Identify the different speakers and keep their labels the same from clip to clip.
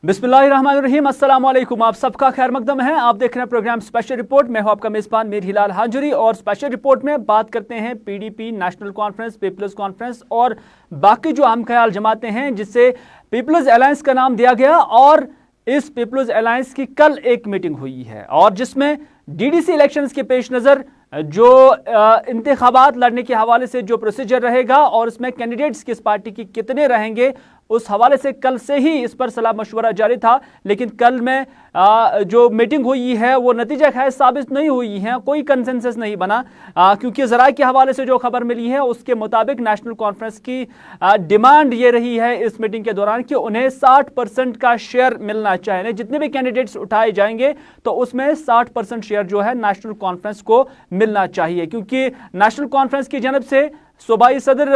Speaker 1: बिस्मिल्लाहिर्रहमानिर्रहीम, अस्सलाम वालेकुम। आप सबका खैर मकदम है। आप देख रहे हैं प्रोग्राम स्पेशल रिपोर्ट। मैं हूं आपका मेज़बान मीर हिलाल हांजुरी और स्पेशल रिपोर्ट में बात करते हैं PDP, National Conference, People's Conference और बाकी जो अहम ख्याल जमातें हैं जिससे पीपल्स अलायंस का नाम दिया गया। और इस पीपल्स अलायंस की कल एक मीटिंग हुई है और जिसमें डीडीसी इलेक्शंस के पेश नज़र जो इंतखाबात लड़ने के हवाले से जो प्रोसीजर रहेगा और इसमें कैंडिडेट्स किस पार्टी की कितने रहेंगे, उस हवाले से कल से ही इस पर सलाह मशवरा जारी था। लेकिन कल में जो मीटिंग हुई है वो नतीजा खैर साबित नहीं हुई है, कोई कंसेंसस नहीं बना, क्योंकि ज़राए के हवाले से जो खबर मिली है उसके मुताबिक नेशनल कॉन्फ्रेंस की डिमांड ये रही है इस मीटिंग के दौरान कि उन्हें 60% का शेयर मिलना चाहिए। जितने भी कैंडिडेट्स उठाए जाएंगे तो उसमें 60% शेयर जो है नेशनल कॉन्फ्रेंस को मिलना चाहिए, क्योंकि नेशनल कॉन्फ्रेंस की जानब से सूबाई सदर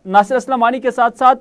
Speaker 1: नासिर असलम वानी के साथ साथ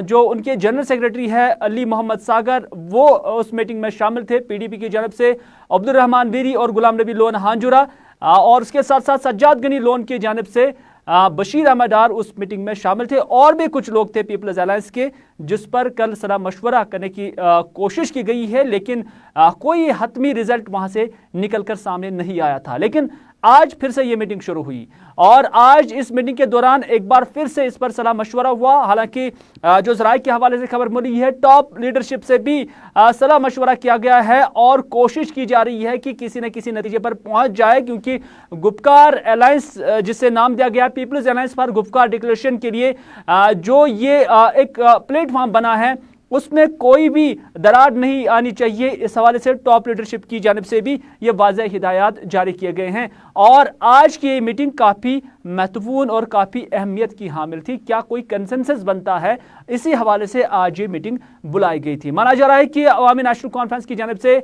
Speaker 1: जो उनके जनरल सेक्रेटरी है अली मोहम्मद सागर, वो उस मीटिंग में शामिल थे। पीडीपी की जानब से अब्दुल रहमान वीरी और गुलाम नबी लोन हांजुरा और उसके साथ साथ सज्जाद गनी लोन की जानब से बशीर अहमद डार उस मीटिंग में शामिल थे। और भी कुछ लोग थे पीपल्स अलायंस के, जिस पर कल सलाह मशवरा करने की कोशिश की गई है, लेकिन कोई हतमी रिजल्ट वहां से निकलकर सामने नहीं आया था। लेकिन आज फिर से ये मीटिंग शुरू हुई और आज इस मीटिंग के दौरान एक बार फिर से इस पर सलाह मशवरा हुआ। हालांकि जो ज़राए के हवाले से खबर मिली है, टॉप लीडरशिप से भी सलाह मशवरा किया गया है और कोशिश की जा रही है कि किसी न किसी नतीजे पर पहुंच जाए, क्योंकि गुपकार अलायंस जिसे नाम दिया गया People's Alliance for Gupkar Declaration के लिए जो ये एक प्लेटफॉर्म बना है उसमें कोई भी दरार नहीं आनी चाहिए। इस हवाले से टॉप लीडरशिप की जानिब से भी ये वाज़ेह हिदायत जारी किए गए हैं और आज की ये मीटिंग काफ़ी महत्वपूर्ण और काफ़ी अहमियत की हामिल थी। क्या कोई कंसेंसस बनता है, इसी हवाले से आज ये मीटिंग बुलाई गई थी। माना जा रहा है कि अवामी नेशनल कॉन्फ्रेंस की जानिब से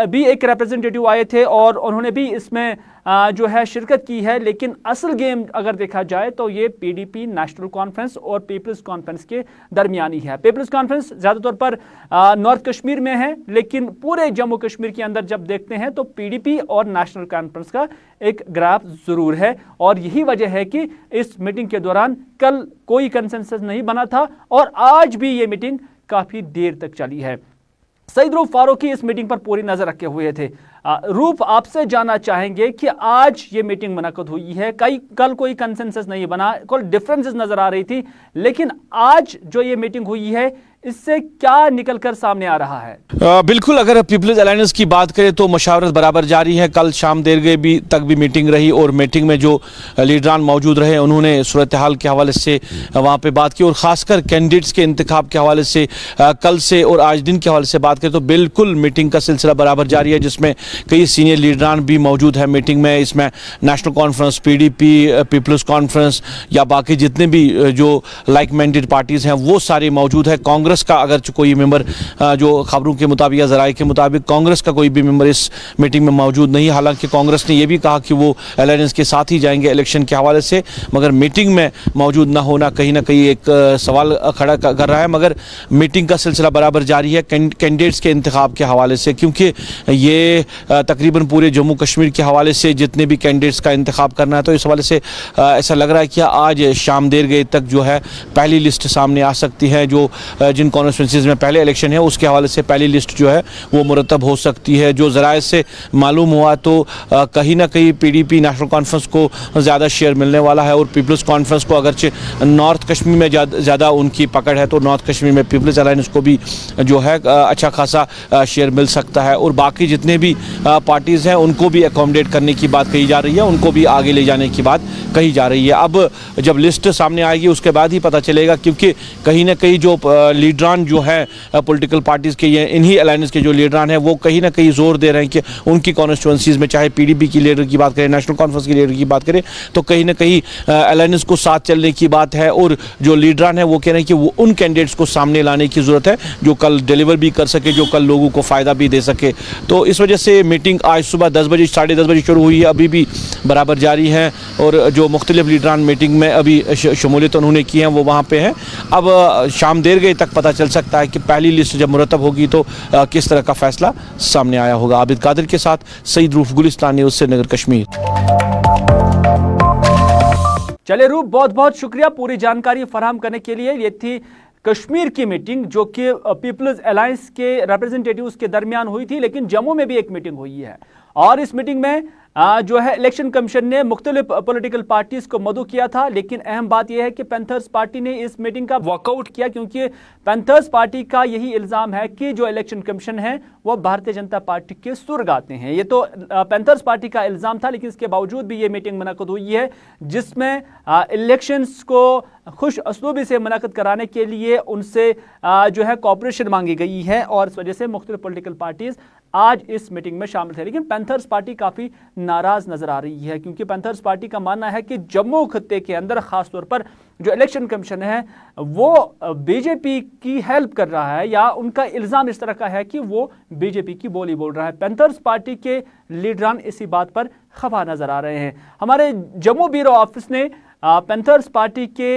Speaker 1: भी एक रिप्रेजेंटेटिव आए थे और उन्होंने भी इसमें जो है शिरकत की है। लेकिन असल गेम अगर देखा जाए तो ये पीडीपी, नेशनल कॉन्फ्रेंस और पीपल्स कॉन्फ्रेंस के दरमियानी है। पीपल्स कॉन्फ्रेंस ज़्यादातौर पर नॉर्थ कश्मीर में है, लेकिन पूरे जम्मू कश्मीर के अंदर जब देखते हैं तो पीडीपी और नेशनल कॉन्फ्रेंस का एक ग्राफ ज़रूर है। और यही वजह है कि इस मीटिंग के दौरान कल कोई कंसेंसस नहीं बना था और आज भी ये मीटिंग काफ़ी देर तक चली है। सईद रूफ फारूकी इस मीटिंग पर पूरी नजर रखे हुए थे। रूफ, आपसे जानना चाहेंगे कि आज ये मीटिंग मुनक्कद हुई है, कल कोई कंसेंसस नहीं बना, कोई डिफरेंसेस नजर आ रही थी, लेकिन आज जो ये मीटिंग हुई है इससे क्या निकलकर सामने आ रहा है?
Speaker 2: बिल्कुल, अगर पीपल्स अलायंस की बात करें तो मशावरत बराबर जारी है। कल शाम देर गए तक भी मीटिंग रही और मीटिंग में जो लीडरान मौजूद रहे उन्होंने सूरत हाल के हवाले से वहाँ पे बात की और ख़ासकर कैंडिडेट्स के इंतखाब के हवाले से कल से और आज दिन के हवाले से बात करें तो बिल्कुल मीटिंग का सिलसिला बराबर जारी है, जिसमें कई सीनियर लीडरान भी मौजूद है मीटिंग में। इसमें National Conference, PDP, People's Conference या बाकी जितने भी जो लाइक माइंडेड पार्टीज़ हैं वो सारे मौजूद है। कांग्रेस का अगर कोई मेंबर, जो खबरों के मुताबिक या ज़राए के मुताबिक कांग्रेस का कोई भी मेंबर इस मीटिंग में मौजूद नहीं। हालांकि कांग्रेस ने यह भी कहा कि वो अलायंस के साथ ही जाएंगे इलेक्शन के हवाले से, मगर मीटिंग में मौजूद ना होना कहीं ना कहीं एक सवाल खड़ा कर रहा है। मगर मीटिंग का सिलसिला बराबर जारी है कैंडिडेट्स के इंतखाब के हवाले से, क्योंकि ये तकरीबन पूरे जम्मू कश्मीर के हवाले से जितने भी कैंडिडेट्स का इंतखाब करना है, तो इस हवाले से ऐसा लग रहा है कि आज शाम देर गए तक जो है पहली लिस्ट सामने आ सकती है। जो जिन कॉन्स्टिट्यूंसीज में पहले इलेक्शन है उसके हवाले से पहली लिस्ट जो है वो मुरतब हो सकती है। जो ज़राए से मालूम हुआ तो कहीं ना कहीं पीडीपी, नेशनल कॉन्फ्रेंस को ज़्यादा शेयर मिलने वाला है और पीपल्स कॉन्फ्रेंस को अगरचे नॉर्थ कश्मीर में ज़्यादा उनकी पकड़ है तो नॉर्थ कश्मीर में पीपल्स अलायंस को भी जो है अच्छा खासा शेयर मिल सकता है। और बाकी जितने भी पार्टीज़ हैं उनको भी अकोमोडेट करने की बात कही जा रही है, उनको भी आगे ले जाने की बात कही जा रही है। अब जब लिस्ट सामने आएगी उसके बाद ही पता चलेगा, क्योंकि कहीं ना कहीं जो लीडरान जो है पॉलिटिकल पार्टीज़ के, ये इन्हीं अलायंस के जो लीडरान हैं वो कहीं ना कहीं जोर दे रहे हैं कि उनकी कॉन्स्टिट्यूंसीज़ में, चाहे पीडीपी की लीडर की बात करें, नेशनल कॉन्फ्रेंस की लीडर की बात करें, तो कहीं ना कहीं अलायंस को साथ चलने की बात है। और जो लीडरान है वो कह रहे हैं कि वो उन कैंडिडेट्स को सामने लाने की ज़रूरत है जो कल डिलीवर भी कर सके, जो कल लोगों को फ़ायदा भी दे सके। तो इस वजह से मीटिंग आज सुबह 10 बजे, 10:30 बजे शुरू हुई है, अभी भी बराबर जारी है। और जो मुख्तलिफ लीडरान मीटिंग में अभी शमूलियत उन्होंने की है वो वहाँ पर हैं। अब शाम देर गए तक पता चल सकता है कि पहली लिस्ट जब मुरतब होगी तो किस तरह का फैसला सामने आया होगा। आबिद कादिर के साथ सईद रूफ, गुलिस्तान न्यूज़, श्रीनगर, कश्मीर।
Speaker 1: चले रूफ, बहुत बहुत शुक्रिया पूरी जानकारी फराहम करने के लिए। ये थी कश्मीर की मीटिंग जो कि पीपल्स अलायंस के रिप्रेजेंटेटिव्स के दरमियान हुई थी, लेकिन जम्मू में भी एक मीटिंग हुई है और इस मीटिंग में जो है इलेक्शन कमीशन ने मुख्तलिफ पॉलिटिकल पार्टीज को मदऊ किया था। लेकिन अहम बात यह है कि पैंथर्स पार्टी ने इस मीटिंग का वॉकआउट किया, क्योंकि पैंथर्स पार्टी का यही इल्ज़ाम है कि जो इलेक्शन कमीशन है वो भारतीय जनता पार्टी के सुर गाते हैं। ये तो पैंथर्स पार्टी का इल्ज़ाम था, लेकिन इसके बावजूद भी ये मीटिंग मुनक़द हुई है जिसमें इलेक्शंस को खुश असलूबी से मुनक़द कराने के लिए उनसे जो है कोऑपरेशन मांगी गई है और इस वजह से मुख्तलिफ पॉलिटिकल पार्टीज आज इस मीटिंग में शामिल थे। लेकिन पैंथर्स पार्टी काफ़ी नाराज़ नज़र आ रही है, क्योंकि पैंथर्स पार्टी का मानना है कि जम्मू खत्ते के अंदर ख़ास तौर पर जो इलेक्शन कमीशन है वो बीजेपी की हेल्प कर रहा है, या उनका इल्ज़ाम इस तरह का है कि वो बीजेपी की बोली बोल रहा है। पैंथर्स पार्टी के लीडरान इसी बात पर खफा नज़र आ रहे हैं। हमारे जम्मू ब्यूरो ऑफिस ने पैंथर्स पार्टी के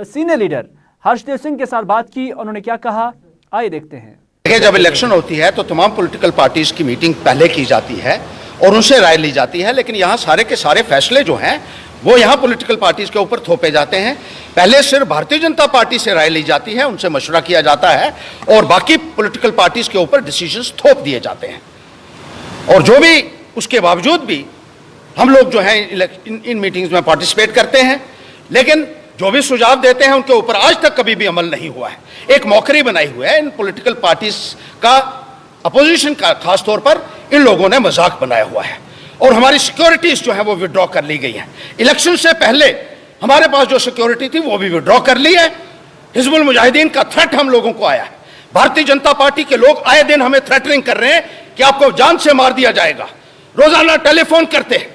Speaker 1: सीनियर लीडर हर्षदेव सिंह के साथ बात की। उन्होंने क्या कहा, आइए देखते हैं।
Speaker 3: जब इलेक्शन होती है तो तमाम पॉलिटिकल पार्टीज की मीटिंग पहले की जाती है और उनसे राय ली जाती है, लेकिन यहाँ सारे के सारे फैसले जो हैं वो यहाँ पॉलिटिकल पार्टीज के ऊपर थोपे जाते हैं। पहले सिर्फ भारतीय जनता पार्टी से राय ली जाती है, उनसे मशवरा किया जाता है और बाकी पॉलिटिकल पार्टीज के ऊपर डिसीजंस थोप दिए जाते हैं। और जो भी उसके बावजूद भी हम लोग जो है इन मीटिंग्स में पार्टिसिपेट करते हैं, लेकिन जो भी सुझाव देते हैं उनके ऊपर आज तक कभी भी अमल नहीं हुआ है। एक मौकरी बनाई हुई है इन पॉलिटिकल पार्टीज का, अपोजिशन का खास तौर पर इन लोगों ने मजाक बनाया हुआ है और हमारी सिक्योरिटीज जो है वो विड्रॉ कर ली गई है। इलेक्शन से पहले हमारे पास जो सिक्योरिटी थी वो भी विड्रॉ कर ली है। हिजबुल मुजाहिदीन का थ्रेट हम लोगों को आया है। भारतीय जनता पार्टी के लोग आए दिन हमें थ्रेटनिंग कर रहे हैं कि आपको जान से मार दिया जाएगा। रोजाना टेलीफोन करते हैं,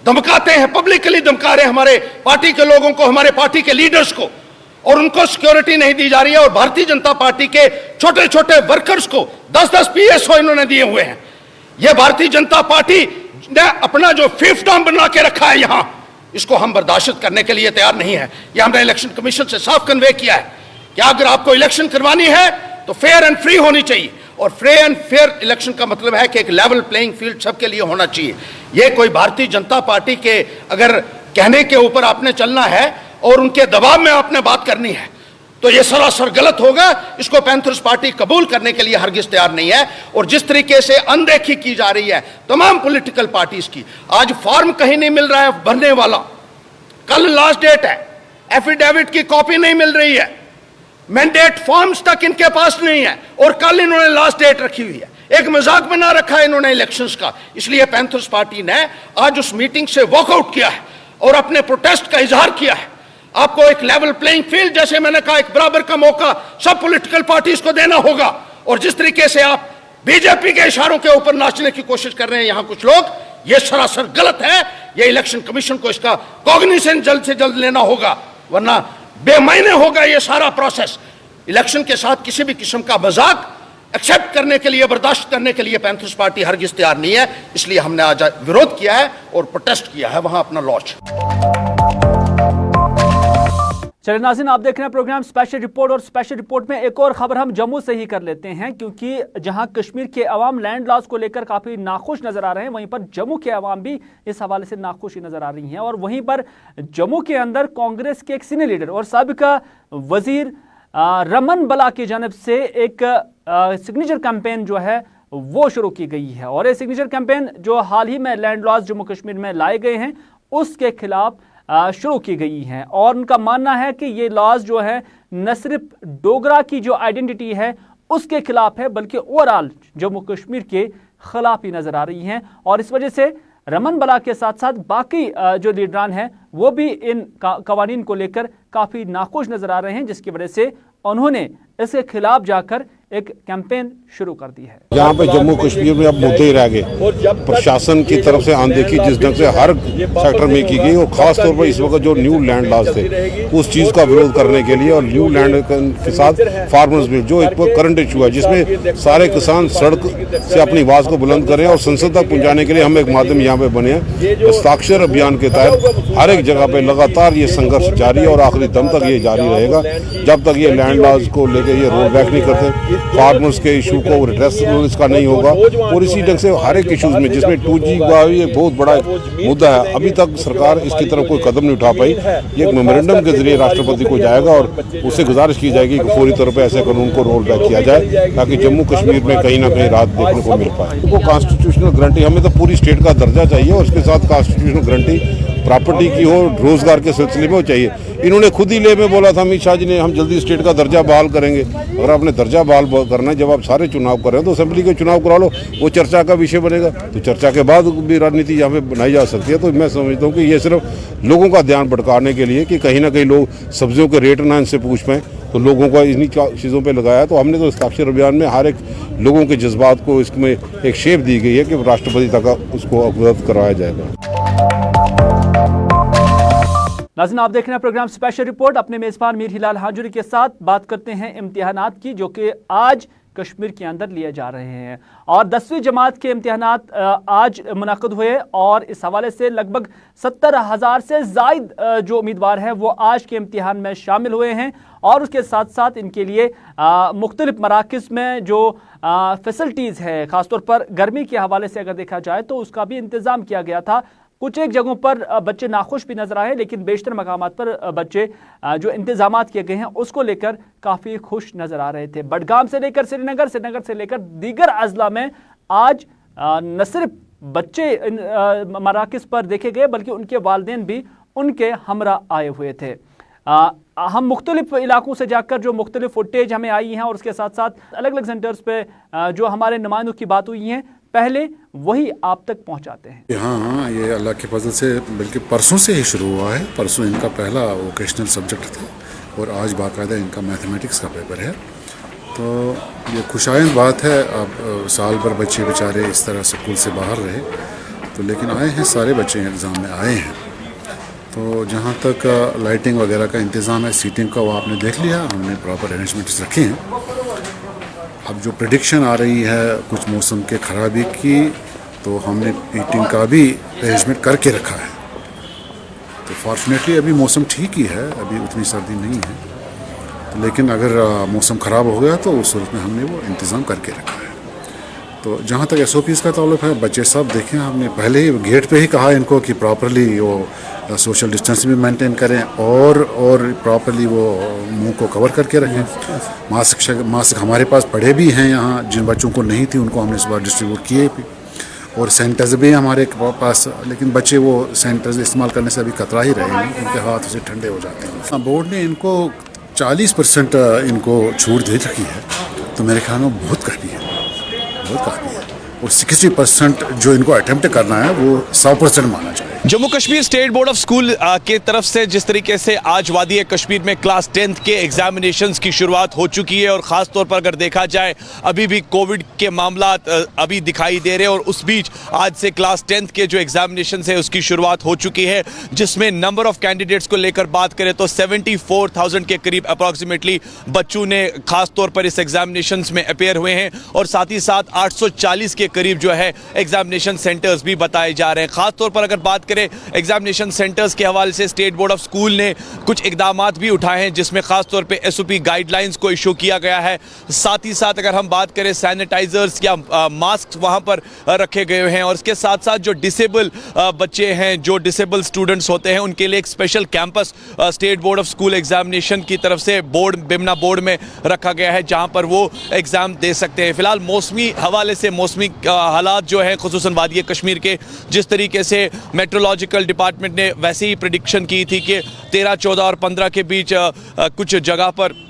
Speaker 3: धमकाते हैं, पब्लिकली धमका रहे हैं हमारे पार्टी के लोगों को, हमारे पार्टी के लीडर्स को, और उनको सिक्योरिटी नहीं दी जा रही है। और भारतीय जनता पार्टी के छोटे छोटे वर्कर्स को 10-10 PSO इन्होंने दिए हुए हैं। यह भारतीय जनता पार्टी ने अपना जो फिefdom बना के रखा है यहाँ, इसको हम बर्दाश्त करने के लिए तैयार नहीं है। यह हमने इलेक्शन कमीशन से साफ कन्वे किया है कि अगर आपको इलेक्शन करवानी है तो फेयर एंड फ्री होनी चाहिए, और फ्री एंड फेयर इलेक्शन का मतलब है कि एक लेवल प्लेइंग फील्ड सबके लिए होना चाहिए। यह कोई भारतीय जनता पार्टी के अगर कहने के ऊपर आपने चलना है और उनके दबाव में आपने बात करनी है तो यह सरासर गलत होगा। इसको पैंथर्स पार्टी कबूल करने के लिए हरगिज तैयार नहीं है। और जिस तरीके से अनदेखी की जा रही है तमाम पॉलिटिकल पार्टीज की, आज फॉर्म कहीं नहीं मिल रहा है भरने वाला, कल लास्ट डेट है, एफिडेविट की कॉपी नहीं मिल रही है, मैंडेट फॉर्म्स तक इनके पास नहीं है और कल इन्होंने लास्ट डेट रखी हुई है। एक मजाक बना रखा है इन्होंने इलेक्शंस का। इसलिए पैंथर्स पार्टी ने आज उस मीटिंग से वॉकआउट किया है और अपने प्रोटेस्ट का इजहार किया है। आपको एक लेवल प्लेइंग फील्ड, जैसे मैंने कहा, एक बराबर का मौका सब पॉलिटिकल पार्टीज को देना होगा। और जिस तरीके से आप बीजेपी के इशारों के ऊपर नाचने की कोशिश कर रहे हैं यहाँ कुछ लोग, ये सरासर गलत है। ये इलेक्शन कमीशन को इसका कॉग्निसेंस जल्द से जल्द लेना होगा, वरना बेमायने होगा ये सारा प्रोसेस। इलेक्शन के साथ किसी भी किस्म का मजाक एक्सेप्ट करने के लिए, बर्दाश्त करने के लिए पैंथर्स पार्टी हरगिज तैयार नहीं है। इसलिए हमने आज विरोध किया है और प्रोटेस्ट किया है वहां अपना लॉन्च।
Speaker 1: चलिए नाज़रीन, आप देख रहे हैं प्रोग्राम स्पेशल रिपोर्ट, और स्पेशल रिपोर्ट में एक और खबर हम जम्मू से ही कर लेते हैं, क्योंकि जहां कश्मीर के अवाम लैंड लॉस को लेकर काफ़ी नाखुश नज़र आ रहे हैं, वहीं पर जम्मू के अवाम भी इस हवाले से नाखुश ही नज़र आ रही हैं। और वहीं पर जम्मू के अंदर कांग्रेस के एक सीनियर लीडर और साबिका वजीर रमन बला की जानब से एक सिग्नेचर कैंपेन जो है वो शुरू की गई है। और ये सिग्नेचर कैंपेन जो हाल ही में लैंड लॉस जम्मू कश्मीर में लाए गए हैं उसके खिलाफ शुरू की गई हैं। और उनका मानना है कि ये लॉज जो है न सिर्फ डोगरा की जो आइडेंटिटी है उसके खिलाफ है, बल्कि ओवरऑल जम्मू कश्मीर के खिलाफ ही नज़र आ रही हैं। और इस वजह से रमन बला के साथ साथ बाकी जो लीडरान हैं वो भी इन कवानीन को लेकर काफ़ी नाखुश नज़र आ रहे हैं, जिसकी वजह से उन्होंने इसके खिलाफ जाकर एक कैंपेन शुरू कर दी है।
Speaker 4: यहाँ पे जम्मू कश्मीर में अब मुद्दे ही रह गए, प्रशासन की तरफ से अनदेखी जिस ढंग से हर सेक्टर में की गई, और खास तौर पर इस वक्त जो न्यू लैंड लॉज थे उस चीज़ का विरोध करने के लिए, और न्यू लैंड के साथ फार्मर्स बिल जो एक करंट इशू है जिसमें सारे किसान सड़क से अपनी आवाज़ को बुलंद करें और संसद तक पहुँचाने के लिए हम एक माध्यम यहाँ पे बने हैं। हस्ताक्षर अभियान के तहत हर एक जगह पे लगातार ये संघर्ष जारी है और आखिरी दम तक ये जारी रहेगा जब तक ये लैंड लॉज को लेकर ये रोल बैक नहीं करते। फार्मर्स के इशू को रिड्रेस इसका नहीं होगा। और इसी ढंग से हर एक इशूज़ में, जिसमें 2G का भी एक बहुत बड़ा मुद्दा है, अभी तक सरकार इसकी तरफ कोई कदम नहीं उठा पाई। ये एक मेमोरेंडम के जरिए राष्ट्रपति को जाएगा और उससे गुजारिश की जाएगी कि फौरी तौर पर ऐसे कानून को रोल बैक किया जाए ताकि जम्मू कश्मीर में कहीं ना कहीं राहत देखने को मिल पाए। वो कॉन्स्टिट्यूशनल गारंटी, हमें तो पूरी स्टेट का दर्जा चाहिए और उसके साथ कॉन्स्टिट्यूशनल गारंटी प्रॉपर्टी की हो, रोजगार के सिलसिले में हो चाहिए। इन्होंने खुद ही ले में बोला था अमित शाह जी ने, हम जल्दी स्टेट का दर्जा बहाल करेंगे। अगर आपने दर्जा बहाल करना है, जब आप सारे चुनाव कर रहे हो तो असेंबली के चुनाव करा लो, वो चर्चा का विषय बनेगा। तो चर्चा के बाद भी राजनीति यहाँ पे बनाई जा सकती है। तो मैं समझता हूँ कि ये सिर्फ लोगों का ध्यान भटकाने के लिए कि कहीं ना कहीं लोग सब्जियों के रेट ना इनसे पूछ पाएँ, तो लोगों को इन्हीं चीज़ों पे लगाया। तो हमने तो हस्ताक्षर अभियान में हर एक लोगों के जज्बात को इसमें एक शेप दी गई है कि राष्ट्रपति तक उसको अवगत कराया जाएगा।
Speaker 1: नाज़रीन, आप देख रहे हैं प्रोग्राम स्पेशल रिपोर्ट। अपने मेज़बान मीर हिलाल हांजुरी के साथ बात करते हैं इम्तिहानात की, जो कि आज कश्मीर के अंदर लिए जा रहे हैं। और 10वीं जमात के इम्तिहानात आज मुनक़द हुए और इस हवाले से लगभग 70,000 से ज़ायद जो उम्मीदवार हैं वो आज के इम्तिहान में शामिल हुए हैं। और उसके साथ साथ इनके लिए मुख्तलिफ मराकिज़ में जो फैसिलिटीज़ है, ख़ासतौर पर गर्मी के हवाले से अगर देखा जाए तो उसका भी इंतज़ाम किया गया था। कुछ एक जगहों पर बच्चे नाखुश भी नजर आए, लेकिन बेशतर मकामात पर बच्चे जो इंतजामात किए गए हैं उसको लेकर काफ़ी खुश नजर आ रहे थे। बडगाम से लेकर श्रीनगर, श्रीनगर से लेकर दीगर अजला में आज न सिर्फ बच्चे मराकिज़ पर देखे गए बल्कि उनके वालिदैन भी उनके हमरा आए हुए थे। हम मुख्तलिफ इलाकों से जाकर जो मुख्तलिफ फुटेज हमें आई हैं और उसके साथ साथ अलग अलग सेंटर्स पे जो हमारे नुमाइंदों की बात हुई हैं, पहले वही आप तक पहुंचाते हैं।
Speaker 5: हाँ, ये अल्लाह के फजल से बल्कि परसों से ही शुरू हुआ है। परसों इनका पहला वोकेशनल सब्जेक्ट था और आज बाकायदा इनका मैथमेटिक्स का पेपर है। तो ये खुशाइंद बात है। अब साल भर बच्चे बेचारे इस तरह स्कूल से बाहर रहे, तो लेकिन आए हैं, सारे बच्चे एग्ज़ाम में आए हैं। तो जहाँ तक लाइटिंग वगैरह का इंतज़ाम है, सीटिंग का, वो आपने देख लिया, हमने प्रॉपर अरेंजमेंट्स रखे हैं। अब जो प्रेडिक्शन आ रही है कुछ मौसम के ख़राबी की, तो हमने हीटिंग का भी अरेंजमेंट करके रखा है। तो फॉर्चुनेटली अभी मौसम ठीक ही है, अभी उतनी सर्दी नहीं है। तो लेकिन अगर मौसम ख़राब हो गया तो उस सूरत में हमने वो इंतज़ाम करके रखा है। तो जहाँ तक SOPs का ताल्लुक है, बच्चे सब देखें, हमने पहले ही गेट पे ही कहा इनको कि प्रॉपरली वो सोशल डिस्टेंस भी मेंटेन करें और प्रॉपरली वो मुंह को कवर करके रखें। मास्क हमारे पास पड़े भी हैं यहाँ, जिन बच्चों को नहीं थी उनको हमने इस बार डिस्ट्रीब्यूट किए भी, और सैनिटाइजर भी हमारे पास। लेकिन बच्चे वो सैनिटाइजर इस्तेमाल करने से अभी कतरा ही रहे हैं, उनके हाथ उसे ठंडे हो जाते हैं। बोर्ड ने इनको 40% इनको छूट दे रखी है, तो मेरे ख्याल में बहुत काफ़ी है, बहुत काफ़ी है। और 60% जो इनको अटेम्प्ट करना है वो 100% माना जाए।
Speaker 2: Jammu Kashmir state board of school के तरफ से जिस तरीके से आज वादी कश्मीर में क्लास 10th के एग्जामिनेशंस की शुरुआत हो चुकी है, और ख़ास तौर पर अगर देखा जाए अभी भी कोविड के मामला अभी दिखाई दे रहे हैं, और उस बीच आज से क्लास 10th के जो एग्जामिनेशंस है उसकी शुरुआत हो चुकी है, जिसमें नंबर ऑफ कैंडिडेट्स को लेकर बात करें तो 74,000 के करीब अप्रॉक्सीमेटली बच्चों ने खास तौर पर इस एग्जामिनेशंस में अपेयर हुए हैं, और साथ ही साथ 840 के करीब जो है एग्जामिनेशन सेंटर्स भी बताए जा रहे हैं। खास तौर पर अगर बात एग्जामिनेशन सेंटर्स के हवाले से स्टेट बोर्ड ऑफ स्कूल ने कुछ इकदामात भी उठाए हैं, जिसमें खास तौर पे SOP गाइडलाइंस को इशू किया गया है। साथ ही साथ अगर हम बात करें सैनिटाइजर्स या मास्क वहां पर रखे गए हैं, और इसके साथ साथ जो डिसेबल बच्चे हैं, जो डिसेबल स्टूडेंट्स होते हैं, उनके लिए एक special campus state board of school examination की तरफ से बिमना बोर्ड में रखा गया है, जहां पर वो एग्जाम दे सकते हैं। फिलहाल मौसमी हवाले से मौसमी हालात जो है खुसूसन वादी कश्मीर के, जिस तरीके से मेट्रोलॉजिकल डिपार्टमेंट ने वैसे ही प्रेडिक्शन की थी कि 13, 14 और 15 के बीच कुछ जगह पर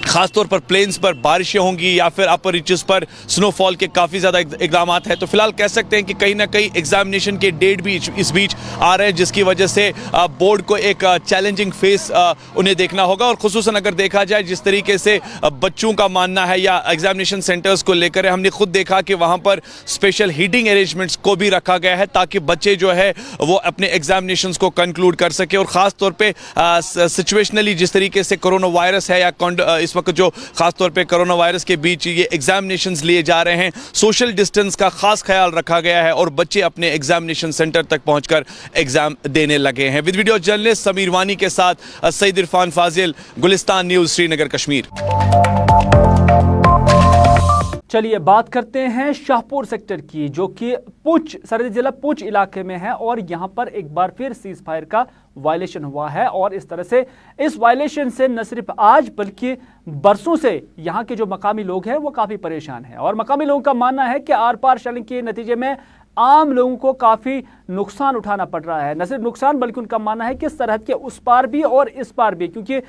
Speaker 2: खासतौर पर प्लेन्स पर बारिशें होंगी या फिर अपर रीचेस पर स्नोफॉल के काफ़ी ज़्यादा इकदामात हैं। तो फिलहाल कह सकते हैं कि कहीं ना कहीं एग्जामिनेशन के डेट भी इस बीच आ रहे हैं, जिसकी वजह से बोर्ड को एक चैलेंजिंग फेस उन्हें देखना होगा। और खुसूसन अगर देखा जाए जिस तरीके से बच्चों का मानना है या एग्जामिनेशन सेंटर्स को लेकर, हमने खुद देखा कि वहाँ पर स्पेशल हीटिंग अरेंजमेंट्स को भी रखा गया है ताकि बच्चे जो है वो अपने एग्जामिनेशन को कंक्लूड कर सके। और ख़ास तौर पर सिचुएशनली जिस तरीके से कोरोना वायरस है या इस वक्त जो खास तौर पे कोरोना वायरस के बीच ये एग्जामिनेशंस लिए जा रहे हैं, सोशल डिस्टेंस का खास ख्याल रखा गया है और बच्चे अपने एग्जामिनेशन सेंटर तक पहुंचकर एग्जाम देने लगे हैं। विद वीडियो जर्नलिस्ट समीर वानी के साथ सईद इरफान फाजिल, गुलिस्तान न्यूज़, श्रीनगर, कश्मीर।
Speaker 1: चलिए बात करते हैं शाहपुर सेक्टर की, जो कि पुंछ सरहदी जिला पुंछ इलाके में है और यहाँ पर एक बार फिर सीज फायर का वायलेशन हुआ है। और इस तरह से इस वायलेशन से न सिर्फ आज बल्कि बरसों से यहाँ के जो मकामी लोग हैं वो काफ़ी परेशान हैं। और मकामी लोगों का मानना है कि आर पार शेलिंग के नतीजे में आम लोगों को काफ़ी नुकसान उठाना पड़ रहा है। न सिर्फ नुकसान बल्कि उनका मानना है कि सरहद के उस पार भी और इस पार भी, क्योंकि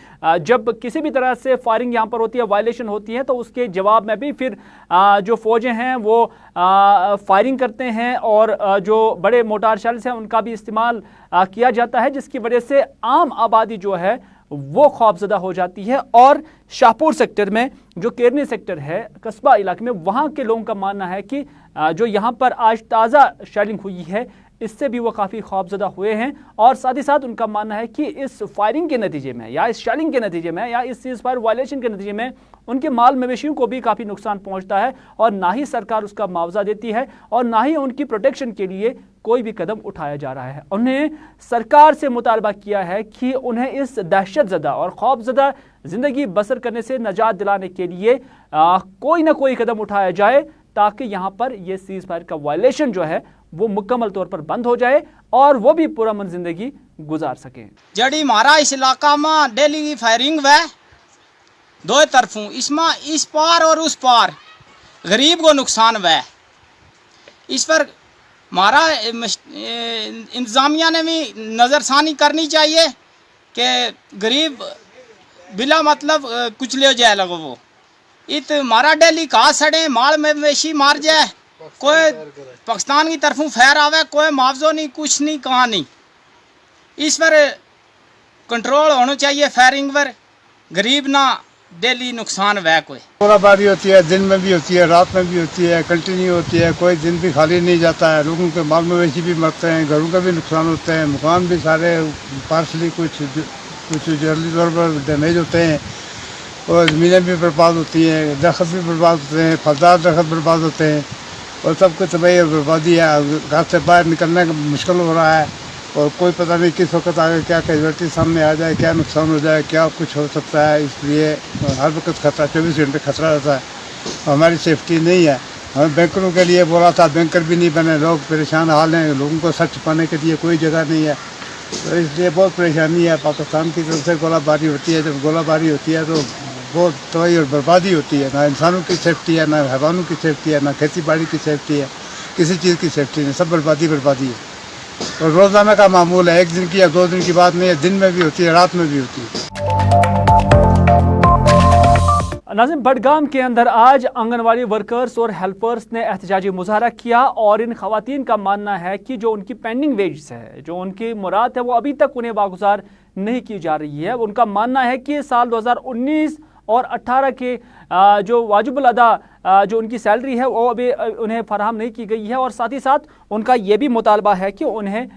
Speaker 1: जब किसी भी तरह से फायरिंग यहाँ पर होती है, वायलेशन होती है, तो उसके जवाब में भी फिर जो फौजें हैं वो फायरिंग करते हैं और जो बड़े मोटार शेल्स हैं उनका भी इस्तेमाल किया जाता है, जिसकी वजह से आम आबादी जो है वो खौफजदा हो जाती है। और शाहपुर सेक्टर में जो केरनी सेक्टर है कस्बा इलाके में, वहाँ के लोगों का मानना है कि जो यहाँ पर आज ताज़ा शेलिंग हुई है इससे भी वो काफ़ी खौफजदा हुए हैं। और साथ ही साथ उनका मानना है कि इस फायरिंग के नतीजे में या इस शेलिंग के नतीजे में या इस सीज फायर वायलेशन के नतीजे में उनके माल मवेशियों को भी काफ़ी नुकसान पहुँचता है और ना ही सरकार उसका मुआवजा देती है और ना ही उनकी प्रोटेक्शन के लिए कोई भी कदम उठाया जा रहा है। उन्हें सरकार से मुतालबा किया है कि उन्हें इस दहशतज़दा और खौफजदा ज़िंदगी बसर करने से निजात दिलाने के लिए कोई ना कोई कदम उठाया जाए ताकि यहाँ पर ये सीज फायर का वायलेशन जो है वो मुकम्मल तौर पर बंद हो जाए और वो भी पुरअमन जिंदगी गुजार सकें।
Speaker 6: जड़ी हमारा इस इलाका में डेली की फायरिंग व दो तरफों, इसमें इस पार और उस पार गरीब को नुकसान हुआ। इस पर हमारा इंतज़ामिया ने भी नज़रसानी करनी चाहिए कि गरीब बिला मतलब कुछ ले जाए लगो वो इत हमारा डेली कहा सड़े माल में मवेशी मार जाए, कोई पाकिस्तान की तरफों फैर आवे, कोई मुआवजा नहीं, कुछ नहीं, कहाँ नहीं। इस पर कंट्रोल होना चाहिए फायरिंग पर, गरीब ना डेली नुकसान वह कोई
Speaker 7: गोलाबारी होती है, दिन में भी होती है, रात में भी होती है, कंटिन्यू होती है, कोई दिन भी खाली नहीं जाता है। लोगों के माल मवेशी भी मरते हैं, घरों का भी नुकसान होता है, मकान भी सारे पार्सली कुछ जल्दी तौर पर डैमेज होते हैं और ज़मीनें भी बर्बाद होती हैं, दरख्त भी बर्बाद होते हैं, फलदार दरख्त बर्बाद होते हैं और सब कुछ तबाही और बर्बादी है। घर से बाहर निकलने का मुश्किल हो रहा है और कोई पता नहीं किस वक्त आगे क्या कैजुअल्टी सामने आ जाए, क्या नुकसान हो जाए, क्या कुछ हो सकता है। इसलिए हर वक्त खतरा, 24 घंटे खतरा रहता है। हमारी सेफ्टी नहीं है। हमें बैंकरों के लिए बोला था, बैंकर भी नहीं बने, लोग परेशान हाल हैं, लोगों को सच छुपाने के लिए कोई जगह नहीं है, तो इसलिए बहुत परेशानी है। पाकिस्तान की तरफ से गोलाबारी होती है, जब गोलाबारी होती है तो बहुत तबाही और बर्बादी होती है। ना इंसानों की सेफ्टी है, ना हैवानों की सेफ्टी है, ना खेती बाड़ी की सेफ्टी है, किसी चीज़ की सेफ्टी नहीं, सब बर्बादी है। और रोज़ाना का मामूल है, एक दिन की या 2 दिन की बात नहीं है, दिन में भी होती है, रात में भी होती है।
Speaker 1: नाज़िम, बडगाम के अंदर आज आंगनवाड़ी वर्कर्स और हेल्पर्स ने एहतजाजी मुजाहरा किया और इन खवातीन का मानना है कि जो उनकी पेंडिंग वेजेस है, जो उनकी मुराद है, वो अभी तक उन्हें वागुजार नहीं की जा रही है। उनका मानना है कि साल 2019 और 18 के जो वाजिबुल अदा जो उनकी सैलरी है वो अभी उन्हें फराहम नहीं की गई है और साथ ही साथ उनका ये भी मुतालबा है कि उन्हें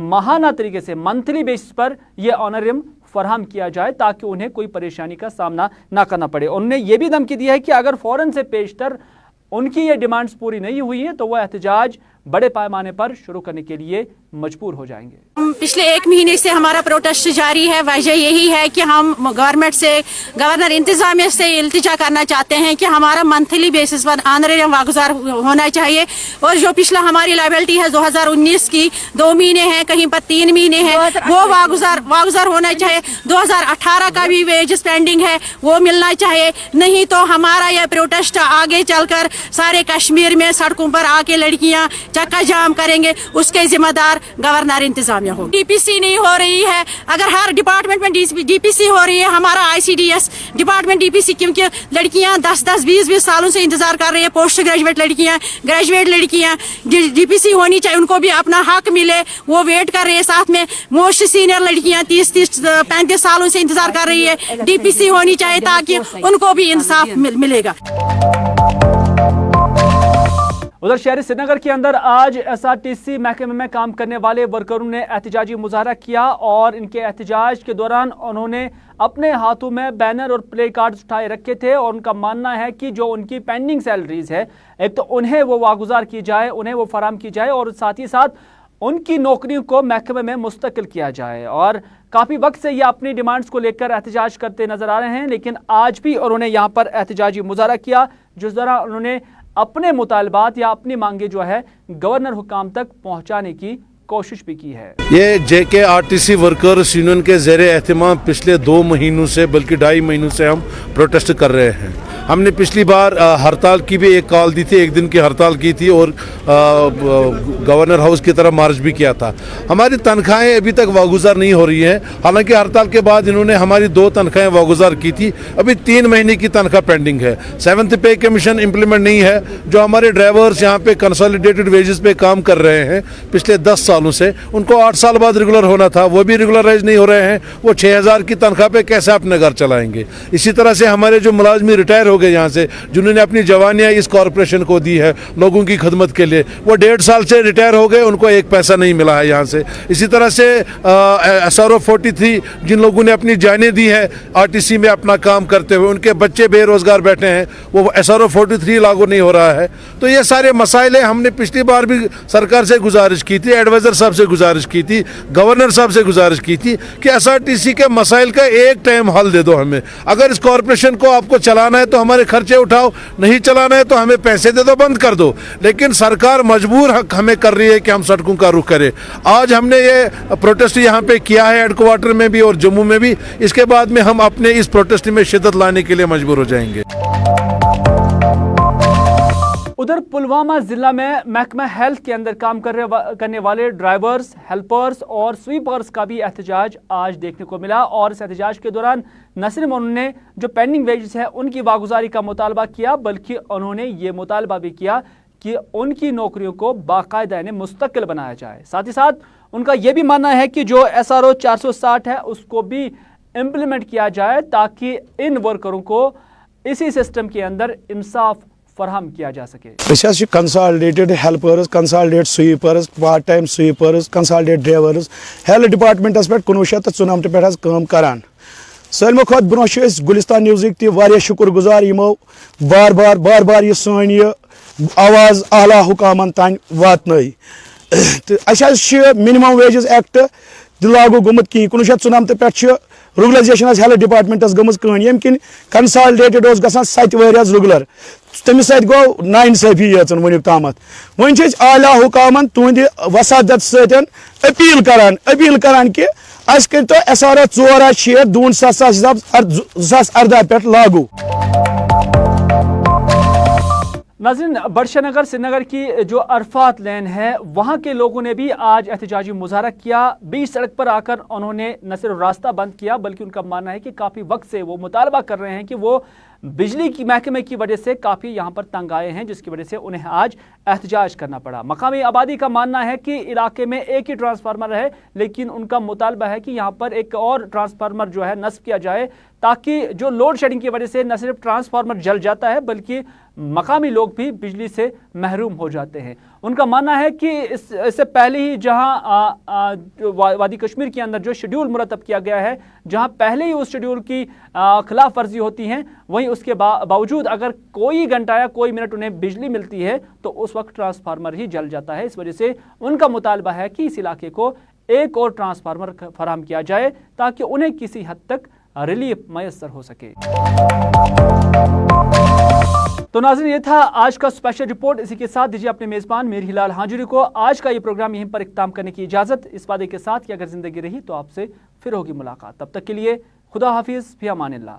Speaker 1: माहाना तरीके से मंथली बेसिस पर यह ऑनरियम फराहम किया जाए ताकि उन्हें कोई परेशानी का सामना ना करना पड़े। उन्होंने ये भी धमकी दी है कि अगर फ़ौरन से पेशतर उनकी ये डिमांड्स पूरी नहीं हुई हैं तो वह एहतजाज बड़े पैमाने पर शुरू करने के लिए मजबूर हो जाएंगे।
Speaker 8: पिछले 1 महीने से हमारा प्रोटेस्ट जारी है। वजह यही है कि हम गवर्नमेंट से, गवर्नर इंतजामिया से इल्तिजा करना चाहते हैं कि हमारा मंथली बेसिस पर ऑनरेरियम वागुजार होना चाहिए और जो पिछला हमारी लायबिलिटी है 2019 की 2 महीने है, कहीं पर 3 महीने है, वो वागुजार होना चाहिए। 2018 का भी वेज पेंडिंग है, वो मिलना चाहिए। नहीं तो हमारा यह प्रोटेस्ट आगे चलकर सारे कश्मीर में सड़कों पर आके लड़कियां चक्का जाम करेंगे, उसके जिम्मेदार गवर्नर इंतजामिया हो। डीपीसी नहीं हो रही है, अगर हर डिपार्टमेंट में डीपीसी हो रही है, हमारा आईसीडीएस डिपार्टमेंट डीपीसी, क्योंकि लड़कियां 10-10, 20-20 सालों से इंतजार कर रही है। पोस्ट ग्रेजुएट लड़कियां, ग्रेजुएट लड़कियां डीपीसी होनी चाहिए, उनको भी अपना हक मिले, वो वेट कर रही है। साथ में मोस्ट सीनियर लड़कियां 30-35 सालों से इंतजार कर रही है, डीपीसी होनी चाहिए ताकि उनको भी इंसाफ मिलेगा।
Speaker 1: उधर शहरी श्रीनगर के अंदर आज एसआरटीसी महकमे में काम करने वाले वर्करों ने एहतजाजी मुजाहरा किया और इनके एहतजाज के दौरान उन्होंने अपने हाथों में बैनर और प्ले कार्ड उठाए रखे थे और उनका मानना है कि जो उनकी पेंडिंग सैलरीज है, एक तो उन्हें वो वागुजार की जाए, उन्हें वो फराहम की जाए और साथ ही साथ उनकी नौकरियों को महकमे में मुस्तकिल किया जाए। और काफ़ी वक्त से ये अपनी डिमांड्स को लेकर एहतजाज करते नजर आ रहे हैं, लेकिन आज भी उन्होंने यहाँ पर एहतजाजी मुजाहरा किया जिस दौरान उन्होंने अपने मुतालबात या अपनी मांगे जो है गवर्नर हुकाम तक पहुंचाने की कोशिश भी की है।
Speaker 9: ये JKRTC वर्कर्स यूनियन के ज़ेर एहतमाम पिछले 2 महीनों से बल्कि 2.5 महीनों से हम प्रोटेस्ट कर रहे हैं। हमने पिछली बार हड़ताल की भी एक कॉल दी थी, 1 दिन की हड़ताल की थी और गवर्नर हाउस की तरफ मार्च भी किया था। हमारी तनख्वाहें अभी तक वागुजार नहीं हो रही हैं, हालांकि हड़ताल के बाद इन्होंने हमारी 2 तनख्वाहें वागुजार की थी, अभी 3 महीने की तनख्वाह पेंडिंग है। 7th पे कमीशन इम्प्लीमेंट नहीं है। जो हमारे ड्राइवर्स यहाँ पे कंसोलिडेटेड वेजेस पे काम कर रहे हैं पिछले 10 सालों से, उनको 8 साल बाद रेगुलर होना था, वो भी रेगुलराइज नहीं हो रहे हैं। वो 6000 की तनख्वाह पे कैसे अपने घर चलाएंगे। इसी तरह से हमारे जो मुलाजमी रिटायर हो गए यहाँ से, जिन्होंने अपनी जवानियाँ इस कॉरपोरेशन को दी है लोगों की खिदमत के लिए, वो 1.5 साल से रिटायर हो गए, उनको 1 पैसा नहीं मिला है यहाँ से। इसी तरह से SRO 43 जिन लोगों ने अपनी जानें दी है RTC में अपना काम करते हुए, उनके बच्चे बेरोजगार बैठे हैं, वो SRO 43 लागू नहीं हो रहा है। तो ये सारे मसाइल हैं। हमने पिछली बार भी सरकार से गुजारिश की थी, एडवाइजर साहब से गुजारिश की थी, गवर्नर साहब से गुजारिश की थी कि SRTC के मसाइल का एक टाइम हल दे दो हमें। अगर इस कॉरपोरेशन को आपको चलाना है तो हमारे खर्चे उठाओ, नहीं चलाना है तो हमें पैसे दे दो, बंद कर दो। लेकिन सरकार मजबूर हमें कर रही है कि हम सड़कों का रुख करें। आज हमने ये प्रोटेस्ट यहाँ पे किया है हेडक्वार्टर में भी और जम्मू में भी। इसके बाद में हम अपने इस प्रोटेस्ट में शिद्दत लाने के लिए मजबूर हो जाएंगे।
Speaker 1: उधर पुलवामा जिला में महकमा हेल्थ के अंदर काम करने वाले ड्राइवर्स, हेल्पर्स और स्वीपर्स का भी एहतजाज आज देखने को मिला। और इस एहतजाज के दौरान न सिर्फ उन्होंने जो पेंडिंग वेजेस है उनकी वागुजारी का मुतालबा किया, बल्कि उन्होंने ये मुतालबा भी किया कि उनकी नौकरियों को बाकायदा मुस्तकिल बनाया जाए। साथ ही साथ उनका यह भी मानना है कि जो SRO 460 है उसको भी इम्प्लीमेंट किया जाए, ताकि इन वर्करों को इसी सिस्टम के अंदर इंसाफ फराहम किया जा सके।
Speaker 10: Consolidated helpers, consolidate sweepers, part time sweepers, consolidate drivers health departments pay 1994 पे काम करान। सालमो खुद ब्रोह गुलिस्तान न्यूज़िक ती वारिया शुक्र गुजार यमो बार बार ये सन ये आवाज़ आला हुकामन तान वातनई। तो मिनिमम वेजेस एक्ट लागू गुमत की 1994 पे रेगुलराइजेशन हेल्थ डिपार्टमेंटस गमज कहन यम किन कंसोलिडेटेड गसान 7 वरियाज रेगुलर, तमिस गो नाइंसाफी यन वन तामत। वन आला हुकामन तुंद वसादत सतन अपील करान कि अस करो SRO 406 2018 पे लागू।
Speaker 1: नाज़रीन, बड़शाहनगर श्रीनगर की जो अरफात लेन है वहाँ के लोगों ने भी आज एहतजाजी मुजाहरा किया। बीच सड़क पर आकर उन्होंने न सिर्फ रास्ता बंद किया, बल्कि उनका मानना है कि काफ़ी वक्त से वो मुतालबा कर रहे हैं कि वो बिजली की महकमे की वजह से काफ़ी यहाँ पर तंग आए हैं, जिसकी वजह से उन्हें आज एहतजाज करना पड़ा। मकामी आबादी का मानना है कि इलाके में एक ही ट्रांसफार्मर है, लेकिन उनका मुतालबा है कि यहाँ पर एक और ट्रांसफार्मर जो है नस्ब किया जाए, ताकि जो लोड शेडिंग की वजह से न सिर्फ ट्रांसफार्मर जल जाता है बल्कि मकामी लोग भी बिजली से महरूम हो जाते हैं। उनका मानना है कि इससे पहले ही जहां वादी कश्मीर के अंदर जो शेड्यूल मुरतब किया गया है, जहां पहले ही उस शेड्यूल की खिलाफ वर्जी होती है, वहीं उसके बावजूद अगर कोई घंटा या कोई मिनट उन्हें बिजली मिलती है तो उस वक्त ट्रांसफार्मर ही जल जाता है। इस वजह से उनका मुतालबा है कि इस इलाके को एक और ट्रांसफार्मर फराहम किया जाए, ताकि उन्हें किसी हद तक रिलीफ मैसर हो सके। तो नाज़रीन, ये था आज का स्पेशल रिपोर्ट। इसी के साथ दीजिए अपने मेज़बान मीर हिलाल हांजुरी को आज का ये प्रोग्राम यहीं पर इख्तिताम करने की इजाज़त, इस वादे के साथ कि अगर ज़िंदगी रही तो आपसे फिर होगी मुलाकात। तब तक के लिए खुदा हाफिज़, फ़ी अमानिल्लाह।